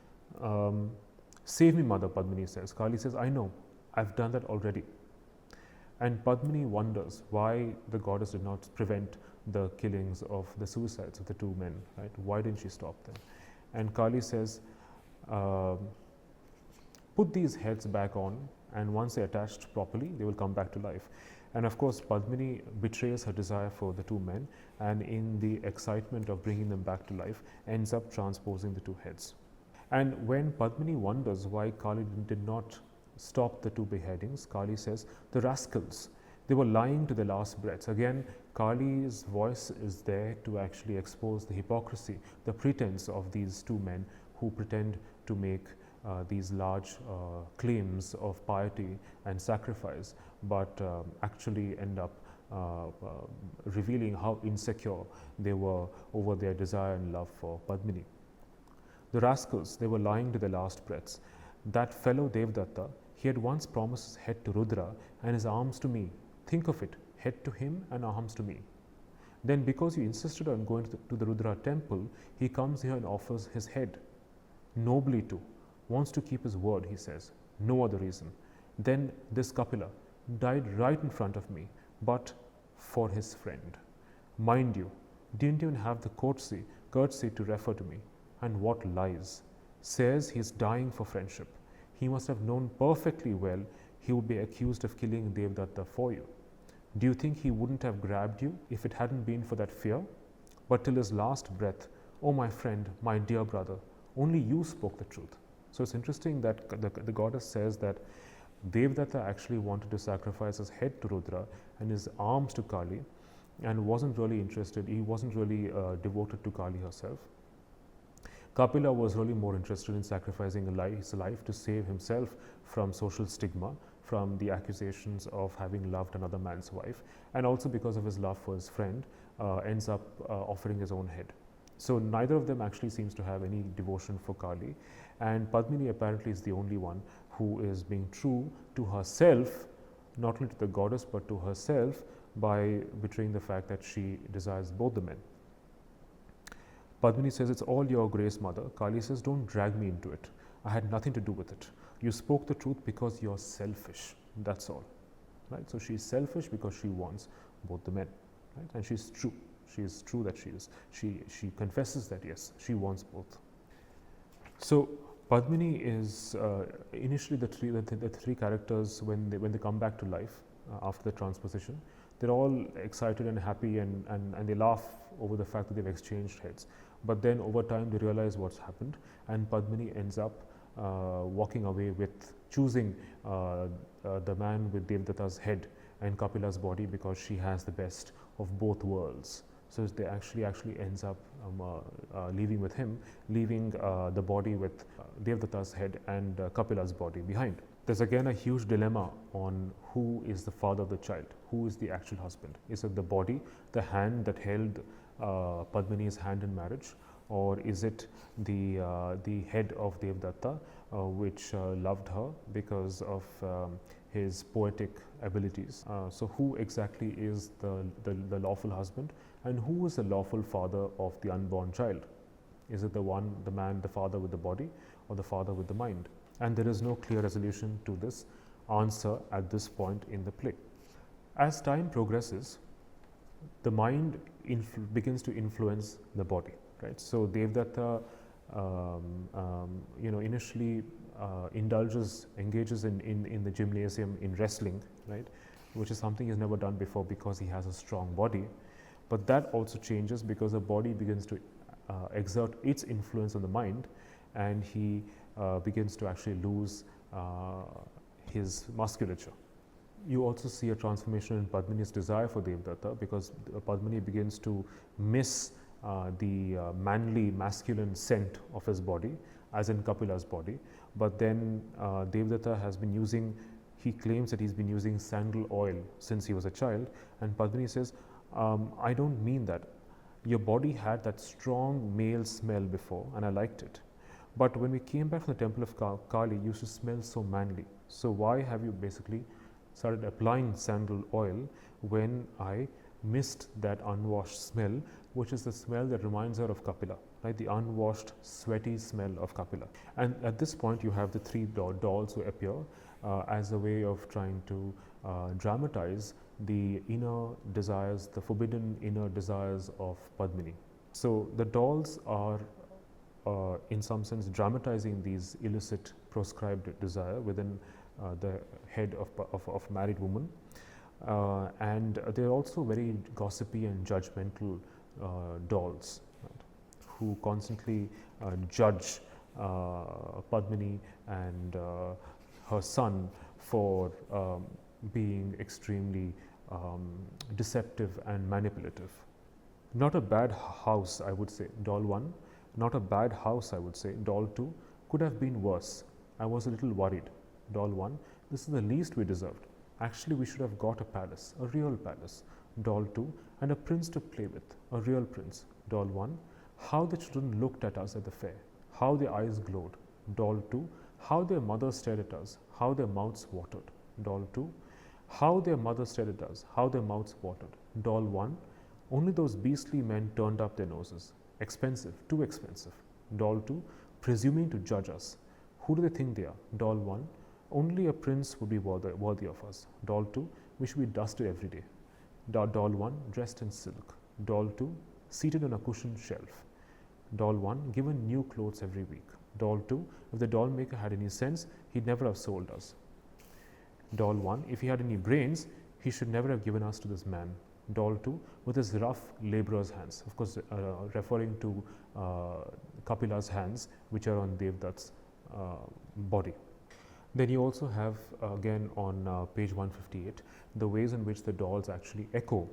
"Save me, mother," Padmini says. Kali says, "I know, I've done that already." And Padmini wonders why the goddess did not prevent the killings of the suicides of the two men. Right? Why didn't she stop them? And Kali says, "Put these heads back on, and once they're attached properly, they will come back to life." And of course, Padmini betrays her desire for the two men, and in the excitement of bringing them back to life, ends up transposing the two heads. And when Padmini wonders why Kali did not stop the two beheadings, Kali says, "The rascals, they were lying to their last breaths." Again, Kali's voice is there to actually expose the hypocrisy, the pretense of these two men who pretend to make these large claims of piety and sacrifice, but actually end up revealing how insecure they were over their desire and love for Padmini. "The rascals, they were lying to their last breaths. That fellow Devdatta, he had once promised his head to Rudra and his arms to me. Think of it, head to him and arms to me. Then because you insisted on going to the Rudra temple, he comes here and offers his head. Nobly too. Wants to keep his word," he says. "No other reason. Then this Kapila died right in front of me, but for his friend. Mind you, didn't even have the courtesy to refer to me. And what lies. Says he is dying for friendship. He must have known perfectly well he would be accused of killing Devdatta for you. Do you think he wouldn't have grabbed you if it hadn't been for that fear? But till his last breath, oh my friend, my dear brother, only you spoke the truth. So it's interesting that the goddess says that Devadatta actually wanted to sacrifice his head to Rudra and his arms to Kali, and wasn't really interested, he wasn't really devoted to Kali herself. Kapila was really more interested in sacrificing his life to save himself from social stigma, from the accusations of having loved another man's wife, and also because of his love for his friend, ends up offering his own head. So neither of them actually seems to have any devotion for Kali, and Padmini apparently is the only one who is being true to herself, not only to the goddess but to herself, by betraying the fact that she desires both the men. Padmini says, "It's all your grace, mother." Kali says, "Don't drag me into it. I had nothing to do with it. You spoke the truth because you're selfish. That's all." Right? So she's selfish because she wants both the men. Right? And she's true. She is true that she is. She confesses that yes, she wants both. So Padmini is initially the three characters when they come back to life after the transposition. They're all excited and happy, and they laugh over the fact that they've exchanged heads. But then over time they realize what's happened, and Padmini ends up walking away with choosing the man with Devadatta's head and Kapila's body because she has the best of both worlds. So they actually ends up leaving with him, leaving the body with Devadatta's head and Kapila's body behind. There's again a huge dilemma on who is the father of the child, who is the actual husband. Is it the body, the hand that held Padmini's hand in marriage, or is it the head of Devadatta, which loved her because of his poetic abilities? So who exactly is the lawful husband, and who is the lawful father of the unborn child? Is it the man, the father with the body, or the father with the mind? And there is no clear resolution to this answer at this point in the play. As time progresses, the mind begins to influence the body, right? So Devadatta, initially engages in the gymnasium in wrestling, right, which is something he's never done before because he has a strong body. But that also changes because the body begins to exert its influence on the mind, and he begins to actually lose his musculature. You also see a transformation in Padmini's desire for Devadatta, because Padmini begins to miss the manly, masculine scent of his body, as in Kapila's body. But then Devadatta has been using, he claims that he's been using sandal oil since he was a child, and Padmini says, "I don't mean that. Your body had that strong male smell before, and I liked it. But when we came back from the temple of Kali, you used to smell so manly. So why have you basically started applying sandal oil when I missed that unwashed smell, which is the smell that reminds her of Kapila, right? The unwashed, sweaty smell of Kapila." And at this point, you have the three dolls who appear as a way of trying to dramatize the inner desires, the forbidden inner desires of Padmini. So the dolls are in some sense dramatizing these illicit proscribed desire within the head of married woman, and they're also very gossipy and judgmental dolls, right, who constantly judge Padmini and her son for being extremely deceptive and manipulative. Not a bad house, I would say, doll 1. Not a bad house, I would say. Doll 2, could have been worse. I was a little worried. Doll 1, this is the least we deserved. Actually, we should have got a palace, a real palace. Doll 2, and a prince to play with, a real prince. Doll 1, how the children looked at us at the fair, how their eyes glowed. Doll 2, how their mother stared at us, how their mouths watered. Doll 2, how their mother stared at us, how their mouths watered. Doll 1, only those beastly men turned up their noses. Expensive, too expensive. Doll 2, presuming to judge us. Who do they think they are? Doll 1, only a prince would be worthy of us. Doll 2, we should be dusted every day. Doll 1, dressed in silk. Doll 2, seated on a cushioned shelf. Doll 1, given new clothes every week. Doll 2, if the doll maker had any sense, he'd never have sold us. Doll 1, if he had any brains, he should never have given us to this man. doll 2, with his rough labourer's hands, of course referring to Kapila's hands which are on Devdutt's body. Then you also have again on page 158 the ways in which the dolls actually echo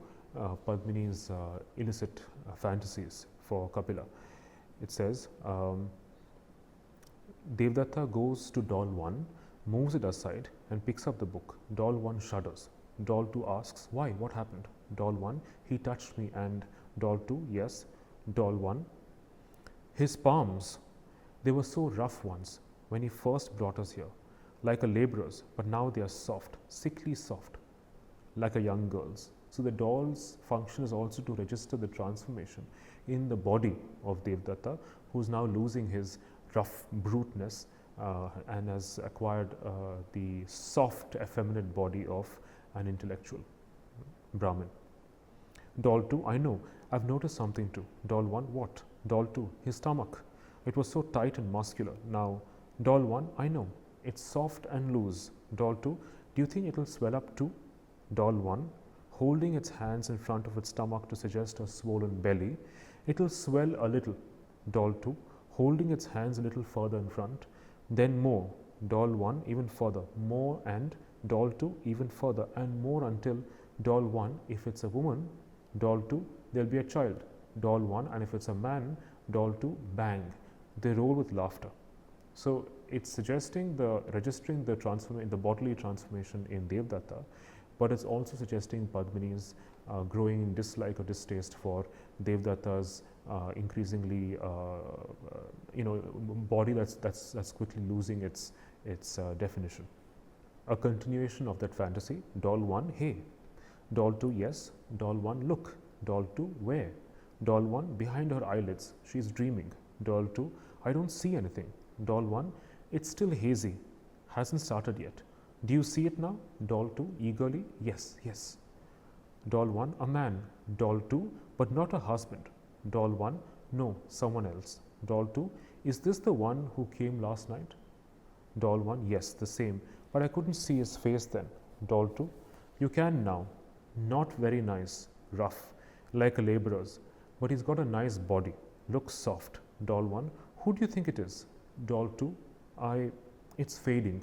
Padmini's illicit fantasies for Kapila. It says, Devdatta goes to doll 1, moves it aside and picks up the book. Doll 1 shudders. Doll 2 asks, why? What happened? Doll 1, he touched me. And doll 2, yes. Doll 1, his palms, they were so rough once when he first brought us here, like a labourer's, but now they are soft, sickly soft, like a young girl's. So the doll's function is also to register the transformation in the body of Devdatta, who is now losing his rough bruteness and has acquired the soft, effeminate body of an intellectual Brahmin. Doll 2, I know, I've noticed something too. Doll 1, what? Doll 2, his stomach. It was so tight and muscular. Now, doll 1, I know, it's soft and loose. Doll 2, do you think it will swell up too? Doll 1, holding its hands in front of its stomach to suggest a swollen belly, it will swell a little. Doll 2, holding its hands a little further in front, then more. Doll 1, even further, more, and doll 2, even further, and more until doll 1, if it's a woman, doll 2, there'll be a child. Doll 1, and if it's a man, doll 2, bang. They roll with laughter. So it's suggesting registering the bodily transformation in Devdatta, but it's also suggesting Padmini's growing dislike or distaste for Devdatta's increasingly body that's quickly losing its definition. A continuation of that fantasy. Doll 1, hey. Doll 2, yes. Doll 1, look. Doll 2, where? Doll 1, behind her eyelids, she's dreaming. Doll 2, I don't see anything. Doll 1, it's still hazy, hasn't started yet. Do you see it now? Doll 2, eagerly, yes, yes. Doll 1, a man. Doll 2, but not a husband. Doll 1, no, someone else. Doll 2, is this the one who came last night? Doll 1, yes, the same, but I couldn't see his face then. Doll 2, you can now. Not very nice, rough, like a labourer's, but he's got a nice body, looks soft. Doll 1, who do you think it is? Doll 2, it's fading.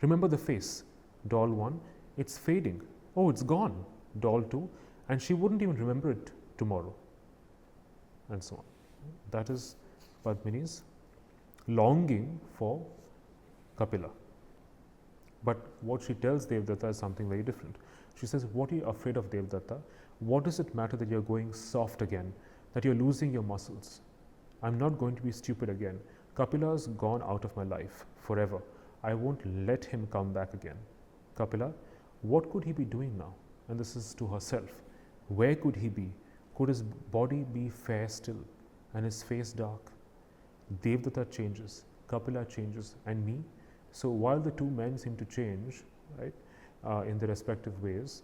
Remember the face. Doll 1, it's fading. Oh, it's gone. Doll 2, and she wouldn't even remember it tomorrow. And so on. That is Padmini's longing for Kapila. But what she tells Devdatta is something very different. She says, what are you afraid of, Devdatta? What does it matter that you're going soft again, that you're losing your muscles? I'm not going to be stupid again. Kapila's gone out of my life forever. I won't let him come back again. Kapila, what could he be doing now? And this is to herself. Where could he be? Could his body be fair still and his face dark? Devdatta changes, Kapila changes, and me. So while the two men seem to change, right, in their respective ways,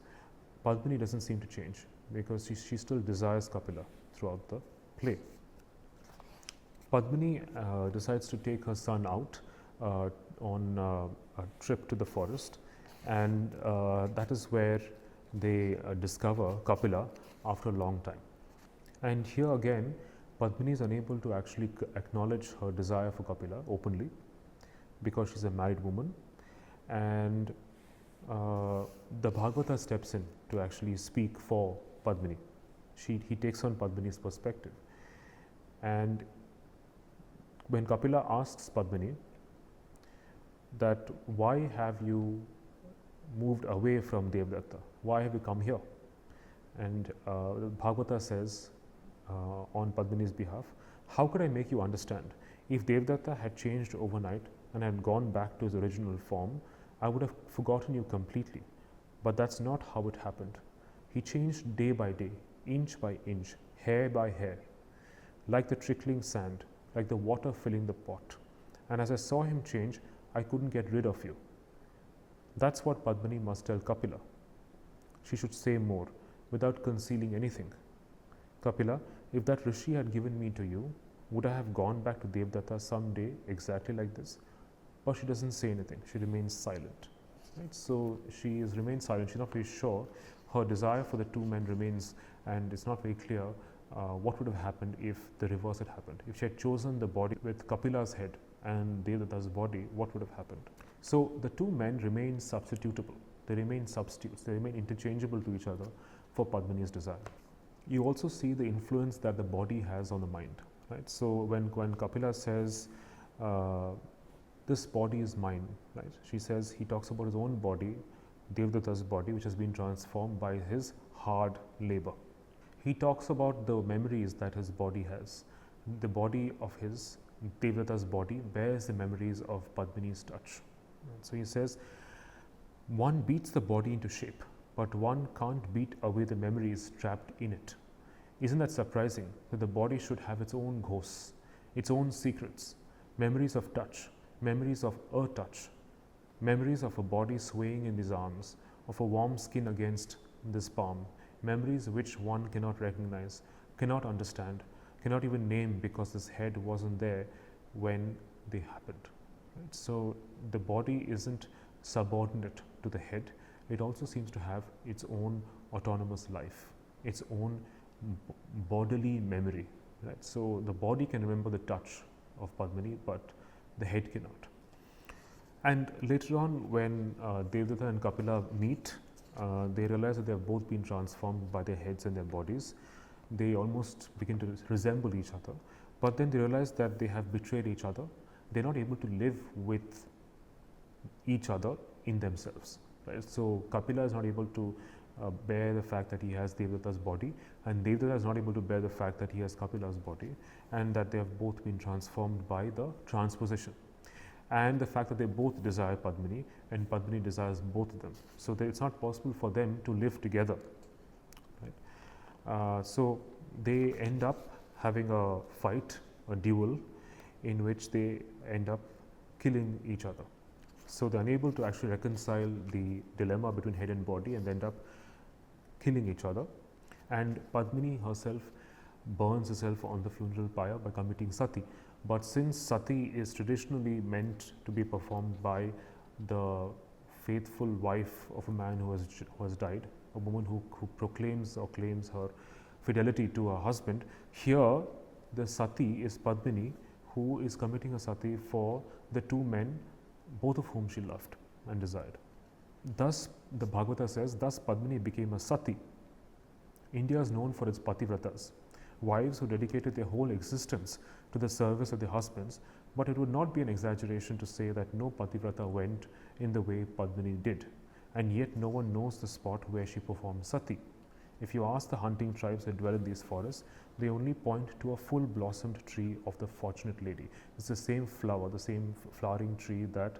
Padmini doesn't seem to change because she still desires Kapila throughout the play. Padmini decides to take her son out on a trip to the forest, and that is where they discover Kapila after a long time. And here again, Padmini is unable to actually acknowledge her desire for Kapila openly because she's a married woman, and the Bhagavata steps in to actually speak for Padmini. He takes on Padmini's perspective, and when Kapila asks Padmini that why have you moved away from Devdatta, why have you come here? And Bhagavata says on Padmini's behalf, how could I make you understand? If Devdatta had changed overnight and had gone back to his original form, I would have forgotten you completely. But that's not how it happened. He changed day by day, inch by inch, hair by hair, like the trickling sand, like the water filling the pot. And as I saw him change, I couldn't get rid of you. That's what Padmini must tell Kapila. She should say more, without concealing anything. Kapila, if that Rishi had given me to you, would I have gone back to Devdatta someday exactly like this? But she doesn't say anything. She remains silent. Right? So she remains silent. She's not very sure her desire for the two men remains, and it's not very clear what would have happened if the reverse had happened. If she had chosen the body with Kapila's head and Devadatta's body, what would have happened? So the two men remain substitutable. They remain substitutes. They remain interchangeable to each other for Padmini's desire. You also see the influence that the body has on the mind. Right? So when Kapila says, this body is mine, right? She says, he talks about his own body, Devadatta's body, which has been transformed by his hard labor. He talks about the memories that his body has. The body of his, Devadatta's body, bears the memories of Padmini's touch. Right? So he says, one beats the body into shape, but one can't beat away the memories trapped in it. Isn't that surprising that the body should have its own ghosts, its own secrets, memories of touch, memories of a touch, memories of a body swaying in his arms, of a warm skin against this palm, memories which one cannot recognize, cannot understand, cannot even name because this head wasn't there when they happened. Right? So the body isn't subordinate to the head. It also seems to have its own autonomous life, its own bodily memory. Right? So the body can remember the touch of Padmini, but the head cannot. And later on, when Devadatta and Kapila meet, they realize that they have both been transformed by their heads and their bodies. They almost begin to resemble each other, but then they realize that they have betrayed each other. They're not able to live with each other in themselves. Right? So Kapila is not able to bear the fact that he has Devadatta's body, and Devadatta is not able to bear the fact that he has Kapila's body, and that they have both been transformed by the transposition, and the fact that they both desire Padmini and Padmini desires both of them. So it's not possible for them to live together. Right? So they end up having a fight, a duel, in which they end up killing each other. So they're unable to actually reconcile the dilemma between head and body, and they end up killing each other. And Padmini herself burns herself on the funeral pyre by committing sati. But since sati is traditionally meant to be performed by the faithful wife of a man who has died, a woman who proclaims or claims her fidelity to her husband, here the sati is Padmini, who is committing a sati for the two men, both of whom she loved and desired. Thus, the Bhagavata says, thus Padmini became a sati. India is known for its pativratas, wives who dedicated their whole existence to the service of their husbands, but it would not be an exaggeration to say that no pativrata went in the way Padmini did, and yet no one knows the spot where she performed sati. If you ask the hunting tribes that dwell in these forests, they only point to a full blossomed tree of the fortunate lady. It's the same flower, the same flowering tree that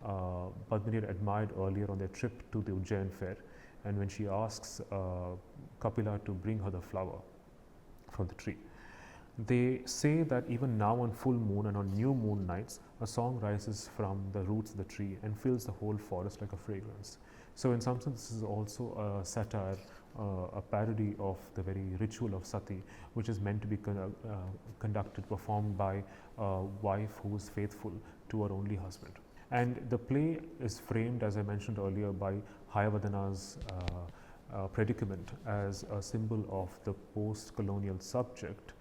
Padmini had admired earlier on their trip to the Ujjain fair, and when she asks Kapila to bring her the flower from the tree. They say that even now on full moon and on new moon nights, a song rises from the roots of the tree and fills the whole forest like a fragrance. So in some sense, this is also a satire, a parody of the very ritual of sati, which is meant to be conducted, performed by a wife who is faithful to her only husband. And the play is framed, as I mentioned earlier, by Hayavadana's predicament as a symbol of the post-colonial subject,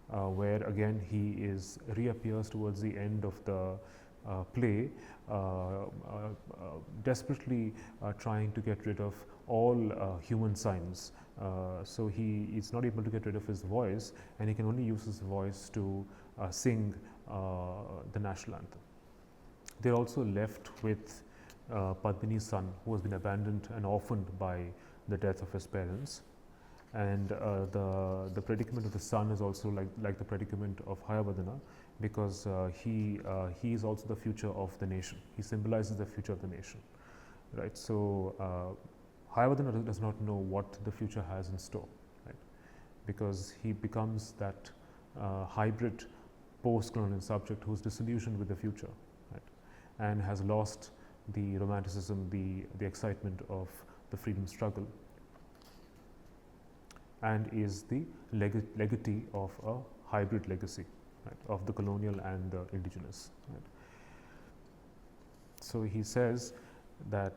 where again he reappears towards the end of the play, desperately trying to get rid of all human signs. So he is not able to get rid of his voice, and he can only use his voice to sing the national anthem. They are also left with Padmini's son, who has been abandoned and orphaned by the death of his parents, and the predicament of the son is also like the predicament of Hayavadana, because he is also the future of the nation. He symbolizes the future of the nation, right? So Hayavadana does not know what the future has in store, right? Because he becomes that hybrid post-colonial subject who's disillusioned with the future, right? And has lost the romanticism, the excitement of the freedom struggle, and is the legatee of a hybrid legacy, right, of the colonial and the indigenous. Right. So he says that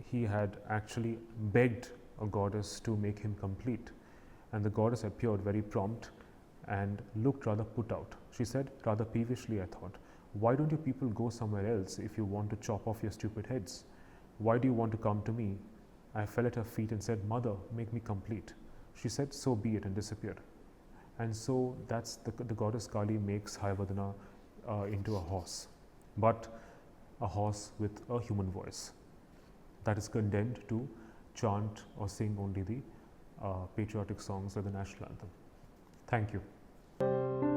he had actually begged a goddess to make him complete. And the goddess appeared very prompt and looked rather put out. She said, rather peevishly, I thought, why don't you people go somewhere else if you want to chop off your stupid heads? Why do you want to come to me? I fell at her feet and said, Mother, make me complete. She said, so be it, and disappeared. And so that's the goddess Kali makes Hayavadana into a horse, but a horse with a human voice that is condemned to chant or sing only the patriotic songs or the national anthem. Thank you.